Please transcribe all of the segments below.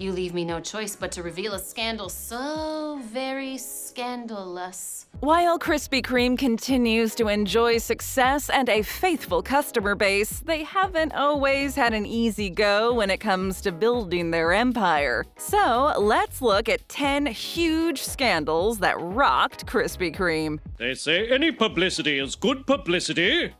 You leave me no choice but to reveal a scandal so very scandalous. While Krispy Kreme continues to enjoy success and a faithful customer base, they haven't always had an easy go when it comes to building their empire. So let's look at 10 huge scandals that rocked Krispy Kreme. They say any publicity is good publicity.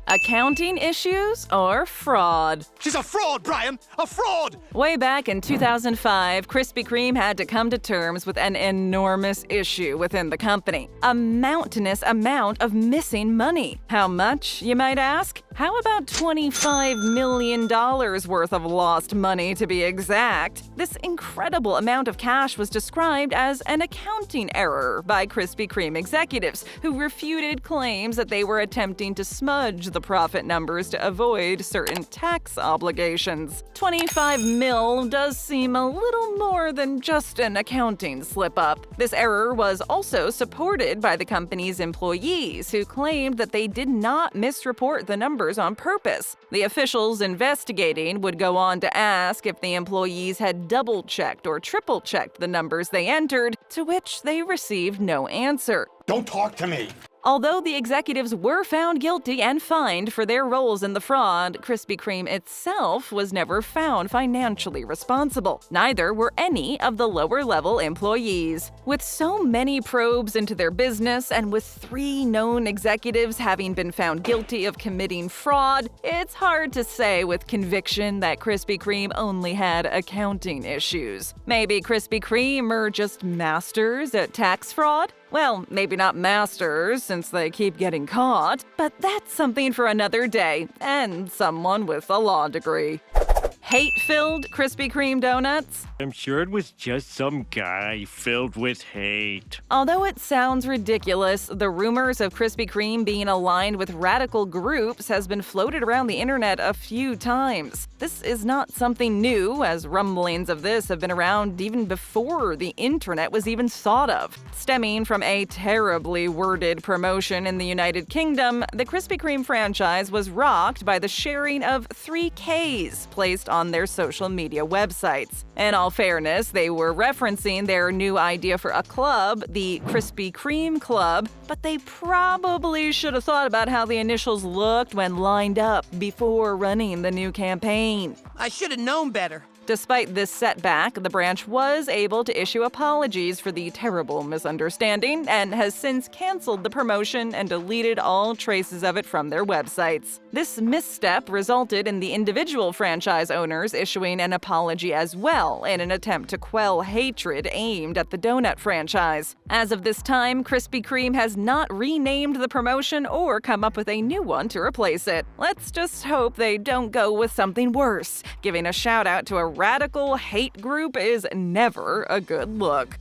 Accounting issues or fraud? She's a fraud, Brian! A fraud! Way back in 2005, Krispy Kreme had to come to terms with an enormous issue within the company. A mountainous amount of missing money. How much, you might ask? How about $25 million worth of lost money, to be exact? This incredible amount of cash was described as an accounting error by Krispy Kreme executives, who refuted claims that they were attempting to smudge the profit numbers to avoid certain tax obligations. 25 mil does seem a little more than just an accounting slip-up. This error was also supported by the company's employees, who claimed that they did not misreport the numbers on purpose. The officials investigating would go on to ask if the employees had double-checked or triple-checked the numbers they entered, to which they received no answer. Don't talk to me! Although the executives were found guilty and fined for their roles in the fraud, Krispy Kreme itself was never found financially responsible. Neither were any of the lower-level employees. With so many probes into their business and with 3 known executives having been found guilty of committing fraud, it's hard to say with conviction that Krispy Kreme only had accounting issues. Maybe Krispy Kreme are just masters at tax fraud? Well, maybe not masters, since they keep getting caught, but that's something for another day, and someone with a law degree. Hate-filled Krispy Kreme donuts? I'm sure it was just some guy filled with hate. Although it sounds ridiculous, the rumors of Krispy Kreme being aligned with radical groups has been floated around the internet a few times. This is not something new, as rumblings of this have been around even before the internet was even thought of. Stemming from a terribly worded promotion in the United Kingdom, the Krispy Kreme franchise was rocked by the sharing of 3 Ks placed on their social media websites. In all fairness, they were referencing their new idea for a club, the Krispy Kreme Klub, but they probably should have thought about how the initials looked when lined up before running the new campaign. I should have known better. Despite this setback, the branch was able to issue apologies for the terrible misunderstanding and has since canceled the promotion and deleted all traces of it from their websites. This misstep resulted in the individual franchise owners issuing an apology as well in an attempt to quell hatred aimed at the donut franchise. As of this time, Krispy Kreme has not renamed the promotion or come up with a new one to replace it. Let's just hope they don't go with something worse. Giving a shout out to a radical hate group is never a good look.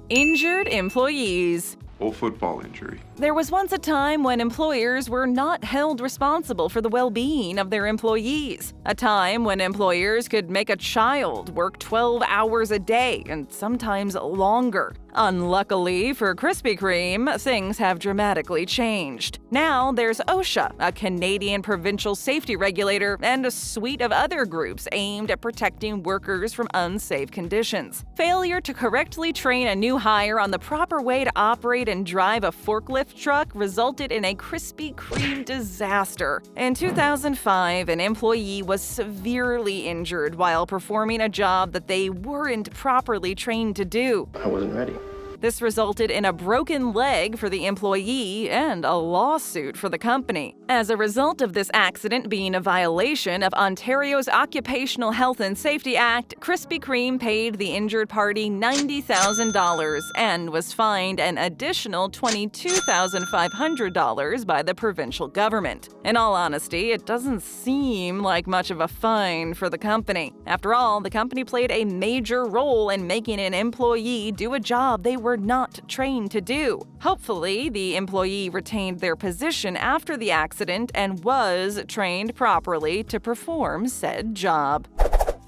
Injured employees. Or football injury. There was once a time when employers were not held responsible for the well-being of their employees. A time when employers could make a child work 12 hours a day and sometimes longer. Unluckily for Krispy Kreme, things have dramatically changed. Now there's OSHA, a Canadian provincial safety regulator, and a suite of other groups aimed at protecting workers from unsafe conditions. Failure to correctly train a new hire on the proper way to operate and drive a forklift truck resulted in a Krispy Kreme disaster. In 2005, an employee was severely injured while performing a job that they weren't properly trained to do. I wasn't ready. This resulted in a broken leg for the employee and a lawsuit for the company. As a result of this accident being a violation of Ontario's Occupational Health and Safety Act, Krispy Kreme paid the injured party $90,000 and was fined an additional $22,500 by the provincial government. In all honesty, it doesn't seem like much of a fine for the company. After all, the company played a major role in making an employee do a job they were not trained to do. Hopefully, the employee retained their position after the accident and was trained properly to perform said job.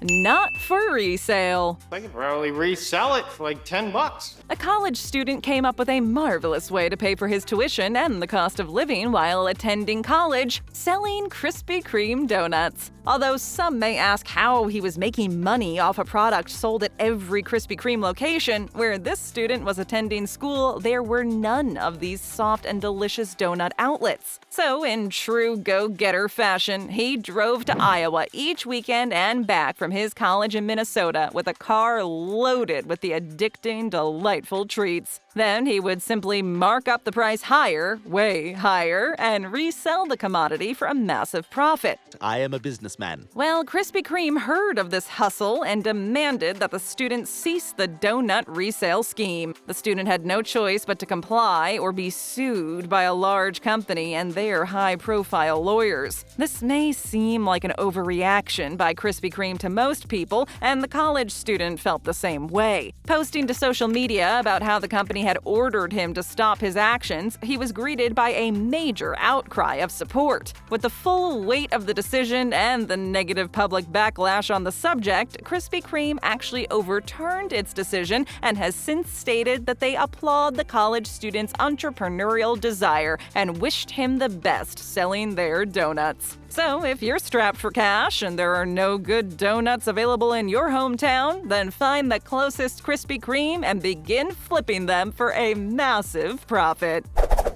Not for resale. I could probably resell it for like $10. A college student came up with a marvelous way to pay for his tuition and the cost of living while attending college, selling Krispy Kreme donuts. Although some may ask how he was making money off a product sold at every Krispy Kreme location, where this student was attending school, there were none of these soft and delicious donut outlets. So, in true go-getter fashion, he drove to Iowa each weekend and back from his college in Minnesota with a car loaded with the addicting, delightful treats. Then he would simply mark up the price higher, way higher, and resell the commodity for a massive profit. I am a businessman. Well, Krispy Kreme heard of this hustle and demanded that the student cease the donut resale scheme. The student had no choice but to comply or be sued by a large company and their high-profile lawyers. This may seem like an overreaction by Krispy Kreme to most people, and the college student felt the same way. Posting to social media about how the company had ordered him to stop his actions, he was greeted by a major outcry of support. With the full weight of the decision and the negative public backlash on the subject, Krispy Kreme actually overturned its decision and has since stated that they applaud the college student's entrepreneurial desire and wished him the best selling their donuts. So, if you're strapped for cash and there are no good donuts available in your hometown, then find the closest Krispy Kreme and begin flipping them for a massive profit.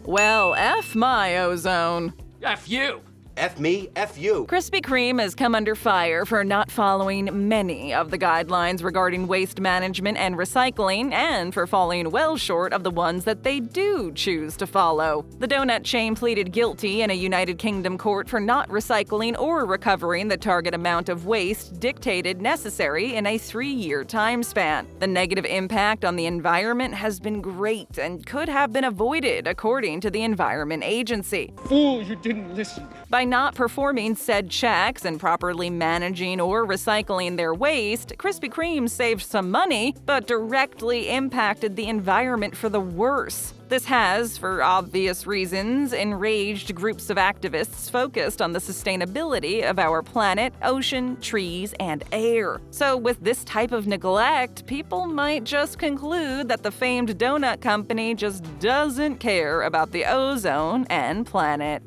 Well, F My Ozone. F you! F me, F you. Krispy Kreme has come under fire for not following many of the guidelines regarding waste management and recycling, and for falling well short of the ones that they do choose to follow. The donut chain pleaded guilty in a United Kingdom court for not recycling or recovering the target amount of waste dictated necessary in a 3-year time span. The negative impact on the environment has been great and could have been avoided, according to the Environment Agency. Fool, you didn't listen. By not performing said checks and properly managing or recycling their waste, Krispy Kreme saved some money, but directly impacted the environment for the worse. This has, for obvious reasons, enraged groups of activists focused on the sustainability of our planet, ocean, trees, and air. So with this type of neglect, people might just conclude that the famed donut company just doesn't care about the ozone and planet.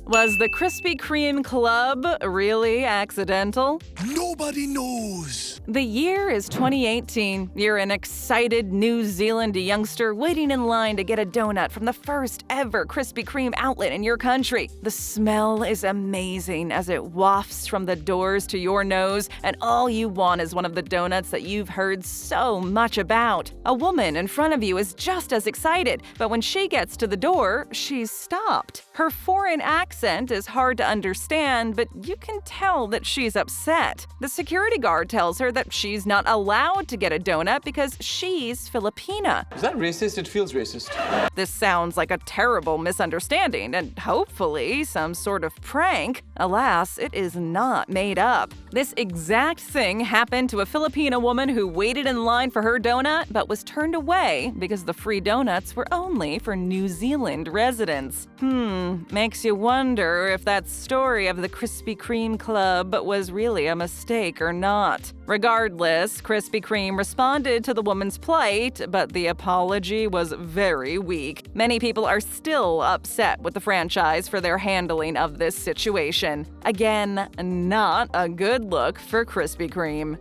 Was the Krispy Kreme Klub really accidental? Nobody knows. The year is 2018. You're an excited New Zealand youngster waiting in line to get a donut from the first ever Krispy Kreme outlet in your country. The smell is amazing as it wafts from the doors to your nose, and all you want is one of the donuts that you've heard so much about. A woman in front of you is just as excited, but when she gets to the door, she's stopped. Her foreign accent is hard to understand, but you can tell that she's upset. The security guard tells her that she's not allowed to get a donut because she's Filipina. Is that racist? It feels racist. This sounds like a terrible misunderstanding and hopefully some sort of prank. Alas, it is not made up. This exact thing happened to a Filipina woman who waited in line for her donut but was turned away because the free donuts were only for New Zealand residents. Makes you wonder if that story of the Krispy Kreme Klub was really a mistake or not. Regardless, Krispy Kreme responded to the woman's plight, but the apology was very weak. Many people are still upset with the franchise for their handling of this situation. Again, not a good look for Krispy Kreme.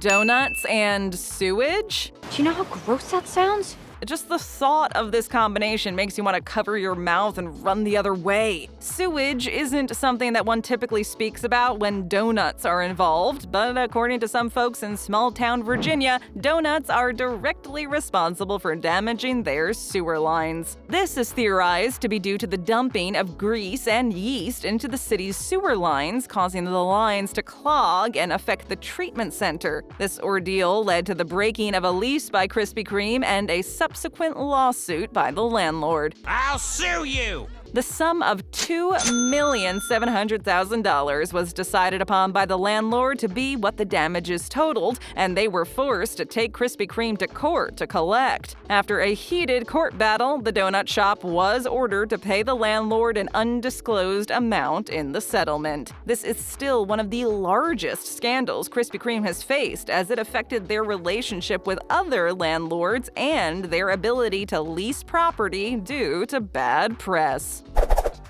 Doughnuts and sewage? Do you know how gross that sounds? Just the thought of this combination makes you want to cover your mouth and run the other way. Sewage isn't something that one typically speaks about when donuts are involved, but according to some folks in small-town Virginia, donuts are directly responsible for damaging their sewer lines. This is theorized to be due to the dumping of grease and yeast into the city's sewer lines, causing the lines to clog and affect the treatment center. This ordeal led to the breaking of a lease by Krispy Kreme and a subsequent lawsuit by the landlord. I'll sue you! The sum of $2,700,000 was decided upon by the landlord to be what the damages totaled, and they were forced to take Krispy Kreme to court to collect. After a heated court battle, the donut shop was ordered to pay the landlord an undisclosed amount in the settlement. This is still one of the largest scandals Krispy Kreme has faced, as it affected their relationship with other landlords and their ability to lease property due to bad press.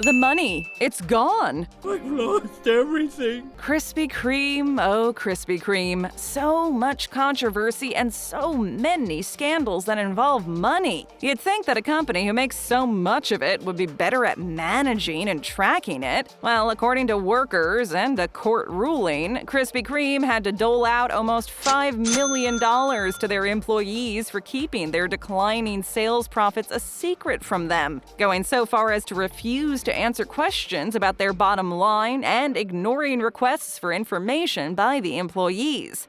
The money, it's gone. I've lost everything. Krispy Kreme, oh Krispy Kreme. So much controversy and so many scandals that involve money. You'd think that a company who makes so much of it would be better at managing and tracking it. Well, according to workers and a court ruling, Krispy Kreme had to dole out almost $5 million to their employees for keeping their declining sales profits a secret from them, going so far as to refuse to answer questions about their bottom line and ignoring requests for information by the employees.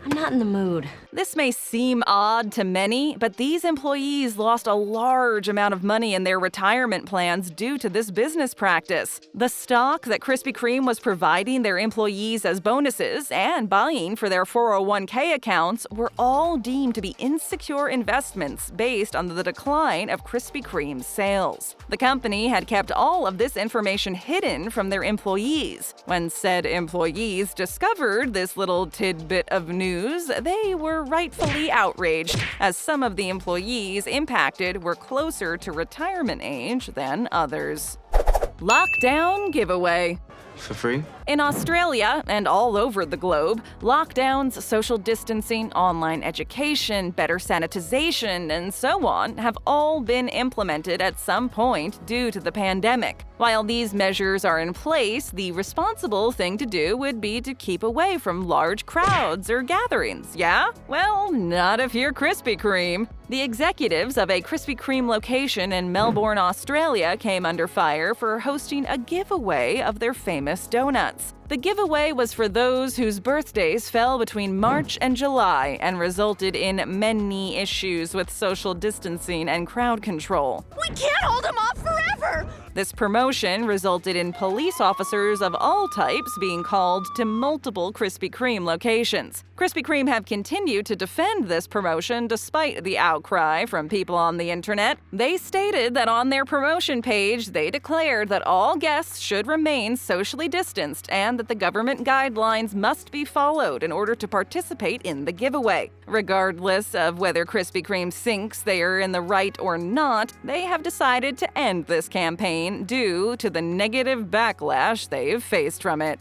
I'm not in the mood. This may seem odd to many, but these employees lost a large amount of money in their retirement plans due to this business practice. The stock that Krispy Kreme was providing their employees as bonuses and buying for their 401k accounts were all deemed to be insecure investments based on the decline of Krispy Kreme's sales. The company had kept all of this information hidden from their employees. When said employees discovered this little tidbit of news, they were rightfully outraged, as some of the employees impacted were closer to retirement age than others. Lockdown giveaway. For free? In Australia and all over the globe, lockdowns, social distancing, online education, better sanitization, and so on have all been implemented at some point due to the pandemic. While these measures are in place, the responsible thing to do would be to keep away from large crowds or gatherings, yeah? Well, not if you're Krispy Kreme. The executives of a Krispy Kreme location in Melbourne, Australia came under fire for hosting a giveaway of their famous donuts. The giveaway was for those whose birthdays fell between March and July and resulted in many issues with social distancing and crowd control. We can't hold him off forever! This promotion resulted in police officers of all types being called to multiple Krispy Kreme locations. Krispy Kreme have continued to defend this promotion despite the outcry from people on the internet. They stated that on their promotion page, they declared that all guests should remain socially distanced and that the government guidelines must be followed in order to participate in the giveaway. Regardless of whether Krispy Kreme thinks they are in the right or not, they have decided to end this campaign due to the negative backlash they've faced from it.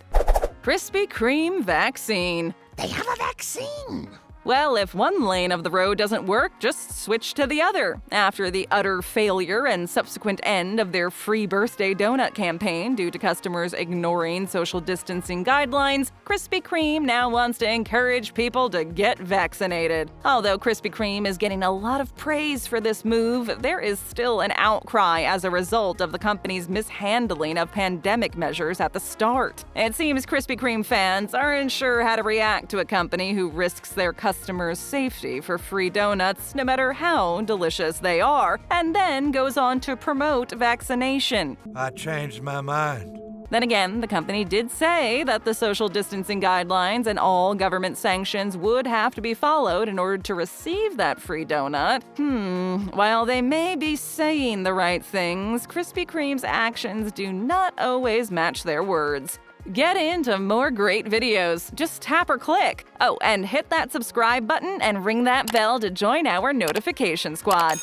Krispy Kreme vaccine. They have a vaccine! Well, if one lane of the road doesn't work, just switch to the other. After the utter failure and subsequent end of their free birthday donut campaign due to customers ignoring social distancing guidelines, Krispy Kreme now wants to encourage people to get vaccinated. Although Krispy Kreme is getting a lot of praise for this move, there is still an outcry as a result of the company's mishandling of pandemic measures at the start. It seems Krispy Kreme fans aren't sure how to react to a company who risks their customers' safety for free donuts, no matter how delicious they are, and then goes on to promote vaccination. I changed my mind. Then again, the company did say that the social distancing guidelines and all government sanctions would have to be followed in order to receive that free donut. While they may be saying the right things, Krispy Kreme's actions do not always match their words. Get into more great videos. Just tap or click. Oh, and hit that subscribe button and ring that bell to join our notification squad.